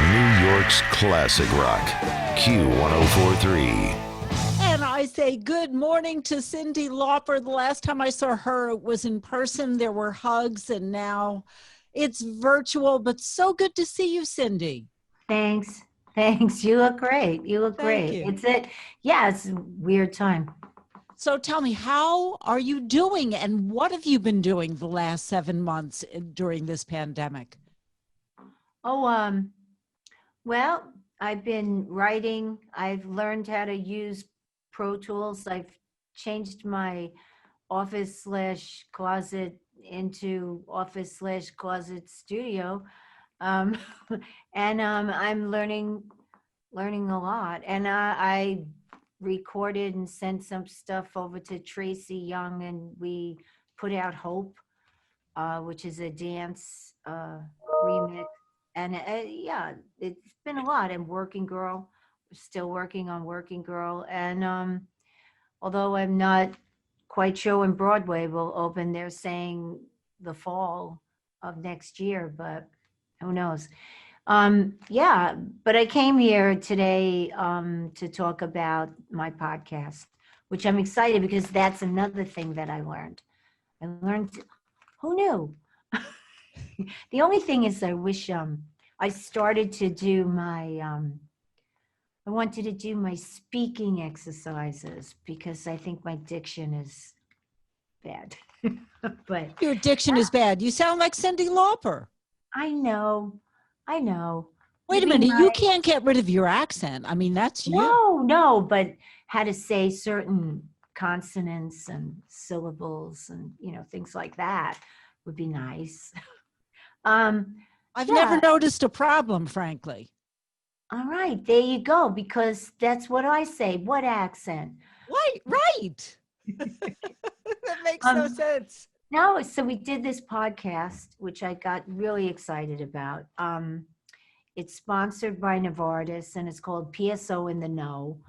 New York's classic rock, Q1043. And I say good morning to Cyndi Lauper. The last time I saw her was in person. There were hugs, and now it's virtual, but so good to see you, Cyndi. Thanks. Thanks. You look great. You look Thank great. you. It's a weird time. So tell me, how are you doing, and what have you been doing the last 7 months during this pandemic? Oh, well, I've been writing. I've learned how to use Pro Tools. I've changed my office slash closet into office slash closet studio. Um, and I'm learning a lot. And I recorded and sent some stuff over to Tracy Young, and we put out Hope, which is a dance remix. And yeah, it's been a lot. And Working Girl, still working on Working Girl. And although I'm not quite sure when Broadway will open, they're saying the fall of next year, but who knows? Yeah, but I came here today to talk about my podcast, which I'm excited because that's another thing that I learned. Who knew? The only thing is I wish I started to do my I wanted to do my speaking exercises because I think my diction is bad. But Your diction is bad. You sound like Cyndi Lauper. I know. Wait a minute, you can't get rid of your accent. I mean, that's you. No, but how to say certain consonants and syllables and things like that would be nice. I've Yeah. never noticed a problem, frankly. All right, there you go, because that's what I say. What accent? Right. That makes no sense. No, so we did this podcast, which I got really excited about. It's sponsored by Novartis, and it's called PSO in the Know.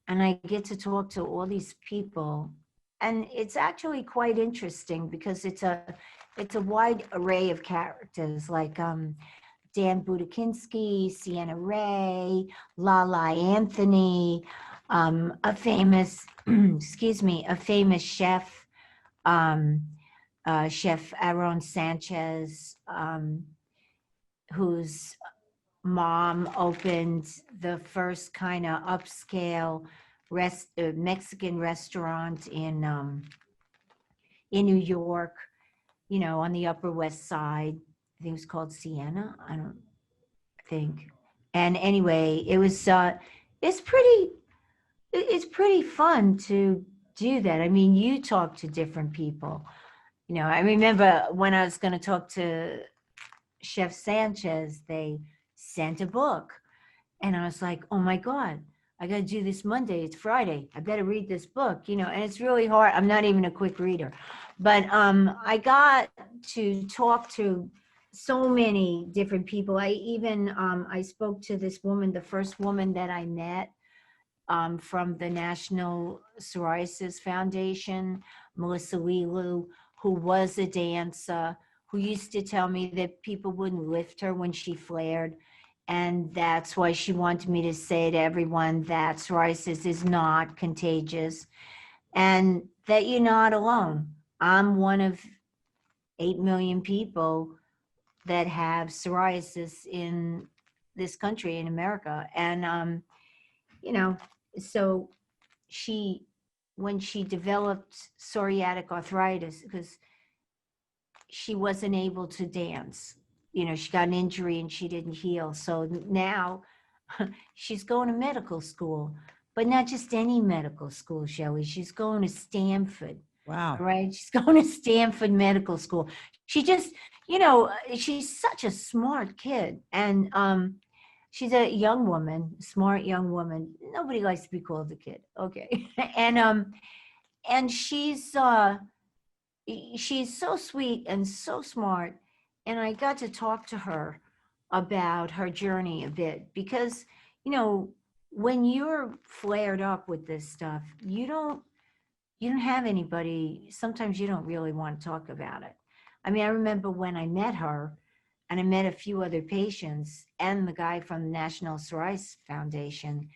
And I get to talk to all these people, and it's actually quite interesting because it's a wide array of characters, like Dan Budikinski, Sienna Ray, Lala Anthony, a famous, a famous chef, Chef Aaron Sanchez, whose mom opened the first kind of upscale Mexican restaurant in New York, on the Upper West Side. I think it was called Sienna. I don't think. And anyway, it's pretty fun to do that. I mean, you talk to different people. I remember when I was going to talk to Chef Sanchez, they sent a book, and I was like, oh my God, I got to do this Monday. It's Friday. I better read this book, and it's really hard. I'm not even a quick reader, but I got to talk to so many different people. I spoke to this woman, the first woman that I met from the National Psoriasis Foundation, Melissa Lilu, who was a dancer, who used to tell me that people wouldn't lift her when she flared. And that's why she wanted me to say to everyone that psoriasis is not contagious and that you're not alone. I'm one of 8 million people that have psoriasis in this country, in America. And, so when she developed psoriatic arthritis, because she wasn't able to dance, she got an injury and she didn't heal. So now she's going to medical school, but not just any medical school, Shelley. She's going to Stanford. Wow. Right? She's going to Stanford Medical School. She just, she's such a smart kid. And she's a young woman, smart young woman. Nobody likes to be called a kid. Okay. And she's so sweet and so smart. And I got to talk to her about her journey a bit because, when you're flared up with this stuff, you don't have anybody. Sometimes you don't really want to talk about it. I mean, I remember when I met her, and I met a few other patients and the guy from the National Psoriasis Foundation.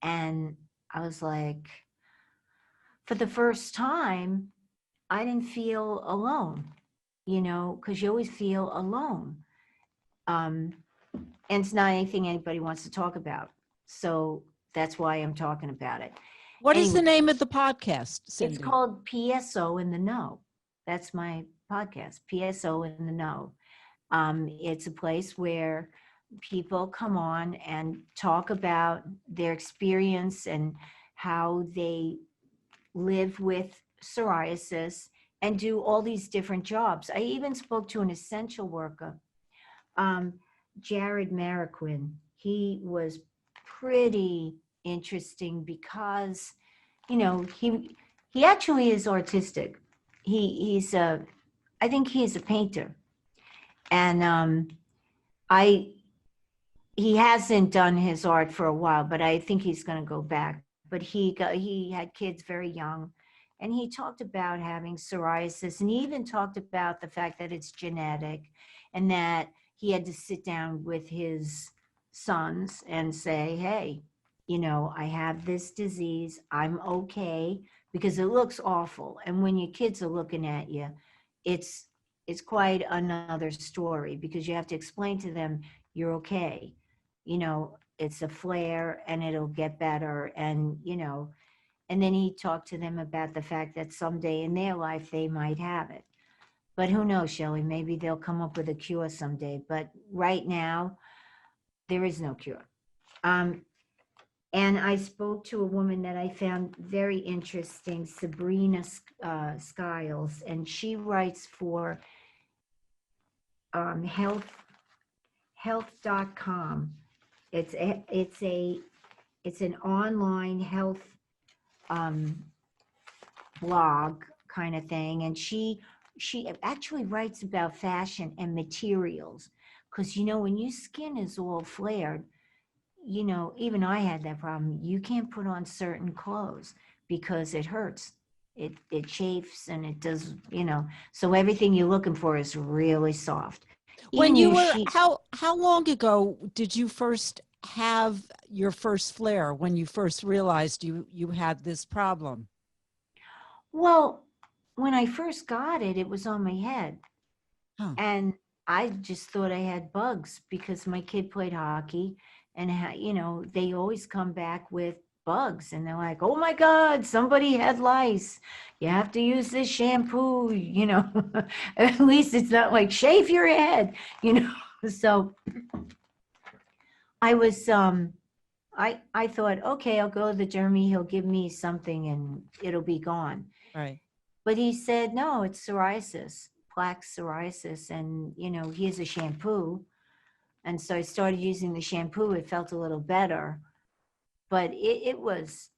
And I was like, for the first time, I didn't feel alone, because you always feel alone. And it's not anything anybody wants to talk about. So that's why I'm talking about it. What is the Anyway, name of the podcast, it's Cyndi? called PSO in the Know. That's my podcast, PSO in the Know. It's a place where people come on and talk about their experience and how they live with psoriasis and do all these different jobs. I even spoke to an essential worker, Jared Mariquin. He was pretty interesting because, he actually is artistic. I think he is a painter. And he hasn't done his art for a while, but I think he's going to go back. But he had kids very young, and he talked about having psoriasis, and he even talked about the fact that it's genetic, and that he had to sit down with his sons and say, hey, I have this disease. I'm okay, because it looks awful. And when your kids are looking at you, it's quite another story, because you have to explain to them you're okay. It's a flare and it'll get better. And then he talked to them about the fact that someday in their life they might have it. But who knows, Shelley, maybe they'll come up with a cure someday. But right now, there is no cure. And I spoke to a woman that I found very interesting, Sabrina Skiles, and she writes for health.com. It's an online health blog kind of thing, and she actually writes about fashion and materials, because when your skin is all flared, even I had that problem. You can't put on certain clothes because it hurts. It chafes and it does, so everything you're looking for is really soft. When you were, how long ago did you first have your first flare, when you first realized you had this problem? Well, when I first got it, it was on my head. Huh. And I just thought I had bugs, because my kid played hockey, and they always come back with bugs, and they're like, oh my God, somebody had lice. You have to use this shampoo, at least it's not like shave your head, So I was, I thought, okay, I'll go to the dermy, he'll give me something and it'll be gone. Right. But he said, no, it's psoriasis, plaque psoriasis. And, here's a shampoo. And so I started using the shampoo. It felt a little better, but it was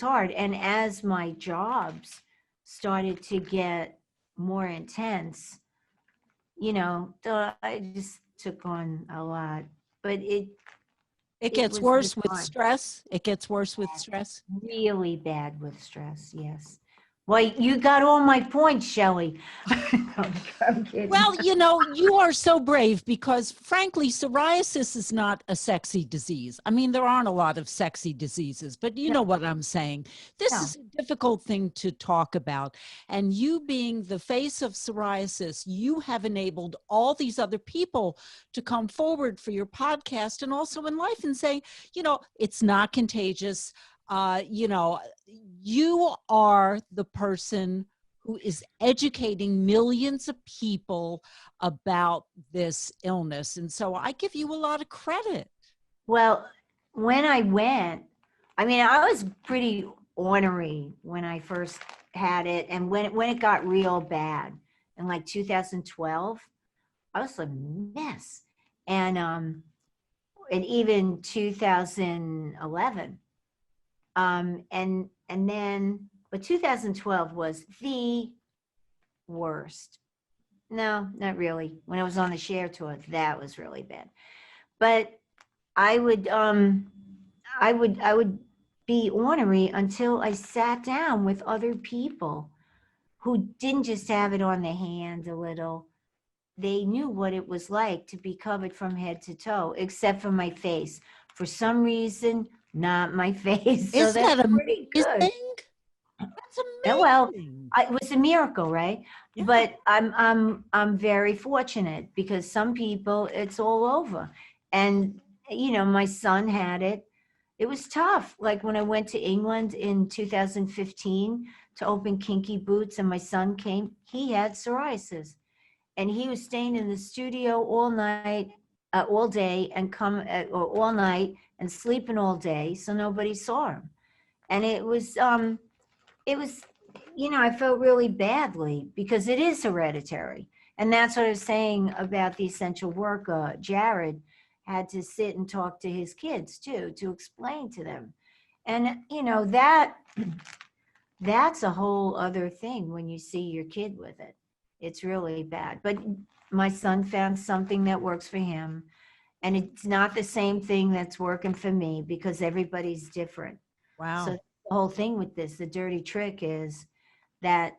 hard. And as my jobs started to get more intense, I just took on a lot. But it gets was worse with hard. stress. It gets worse with stress. Really bad with stress, yes. Well, you got all my points, Shelley. I'm kidding. Well, you are so brave, because frankly, psoriasis is not a sexy disease. I mean, there aren't a lot of sexy diseases, but you know what I'm saying. This is a difficult thing to talk about. And you being the face of psoriasis, you have enabled all these other people to come forward for your podcast and also in life and say, it's not contagious. You are the person who is educating millions of people about this illness. And so I give you a lot of credit. Well, when I went, I was pretty ornery when I first had it. And when it got real bad in like 2012, I was a mess. And even 2011. But 2012 was the worst. No, not really. When I was on the share tour, that was really bad. But I would be ornery until I sat down with other people who didn't just have it on their hand a little, they knew what it was like to be covered from head to toe, except for my face. For some reason, not my face. So Is that's that pretty good. amazing? That's Yeah, well, amazing. it was a miracle, right? Yeah. But I'm very fortunate because some people it's all over. And my son had it. It was tough. Like when I went to England in 2015 to open Kinky Boots and my son came, he had psoriasis. And he was staying in the studio all night, all day, and or all night and sleeping all day, so nobody saw him. And it was, I felt really badly because it is hereditary. And that's what I was saying about the essential worker. Jared had to sit and talk to his kids too, to explain to them. And, that's a whole other thing when you see your kid with it. It's really bad. But my son found something that works for him. And it's not the same thing that's working for me because everybody's different. Wow. So the whole thing with this, the dirty trick is that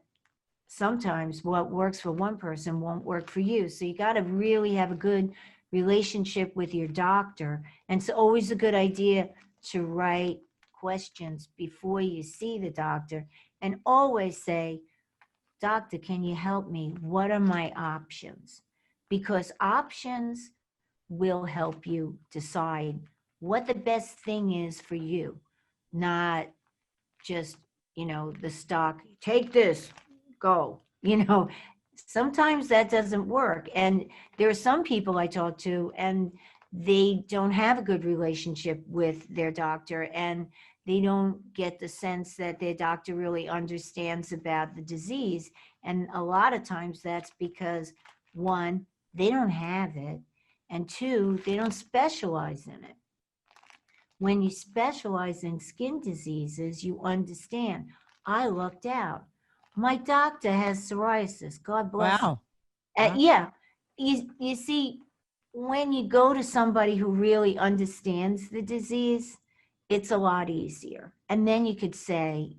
sometimes what works for one person won't work for you. So you got to really have a good relationship with your doctor. And it's always a good idea to write questions before you see the doctor and always say, doctor, can you help me? What are my options? Because options will help you decide what the best thing is for you, not just, the stock, take this, go. Sometimes that doesn't work. And there are some people I talk to and they don't have a good relationship with their doctor and they don't get the sense that their doctor really understands about the disease. And a lot of times that's because one, they don't have it, and two, they don't specialize in it. When you specialize in skin diseases, you understand. I lucked out. My doctor has psoriasis. God bless him. Wow. Wow. Yeah, you see, when you go to somebody who really understands the disease, it's a lot easier. And then you could say,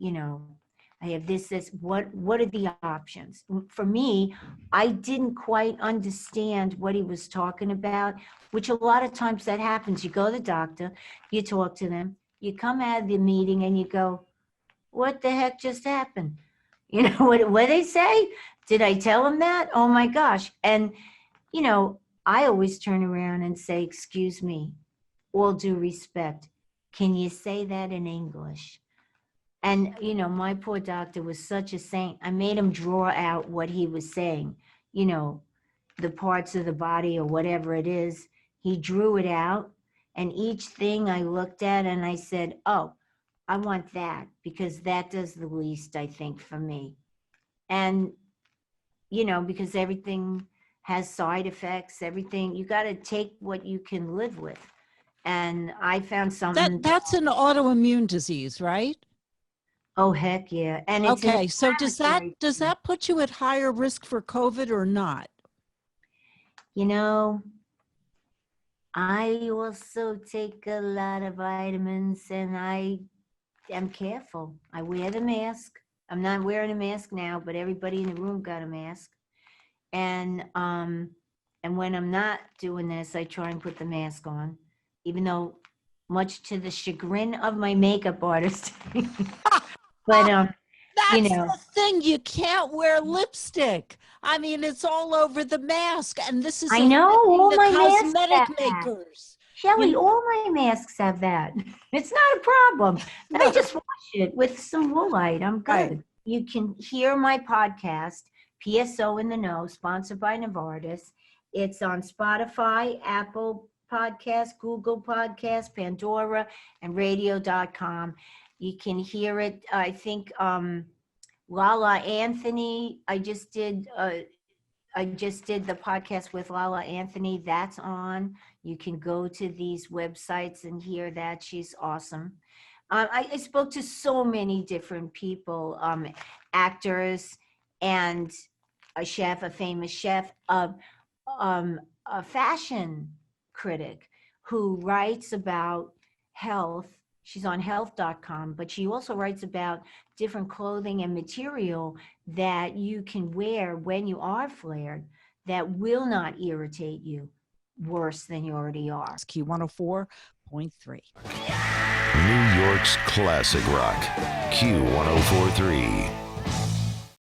I have this, what are the options? For me, I didn't quite understand what he was talking about, which a lot of times that happens. You go to the doctor, you talk to them, you come out of the meeting and you go, what the heck just happened? What they say? Did I tell them that? Oh my gosh. And, I always turn around and say, excuse me, all due respect, can you say that in English? And, my poor doctor was such a saint. I made him draw out what he was saying, the parts of the body or whatever it is. He drew it out. And each thing I looked at and I said, oh, I want that because that does the least, I think, for me. And, because everything has side effects, everything, you got to take what you can live with. And I found something. That's an autoimmune disease, right? Oh, heck yeah. And it's Okay. So does that inflammatory. put you at higher risk for COVID or not? I also take a lot of vitamins and I am careful. I wear the mask. I'm not wearing a mask now, but everybody in the room got a mask. And when I'm not doing this, I try and put the mask on, even though much to the chagrin of my makeup artist. But That's the thing. You can't wear lipstick. I mean, it's all over the mask. And this is I know all the my masks cosmetic have that. makers. Shelley, all my masks have that. It's not a problem. I just wash it with some woolite. I'm good. Right. You can hear my podcast, PSO in the Know, sponsored by Novartis. It's on Spotify, Apple Podcasts, Google Podcasts, Pandora, and radio.com. You can hear it. I think Lala Anthony, I just did the podcast with Lala Anthony. That's on. You can go to these websites and hear that. She's awesome. I spoke to so many different people, actors and a chef, a famous chef, a fashion critic who writes about health. She's on health.com, but she also writes about different clothing and material that you can wear when you are flared that will not irritate you worse than you already are. Q104.3. New York's classic rock. Q1043.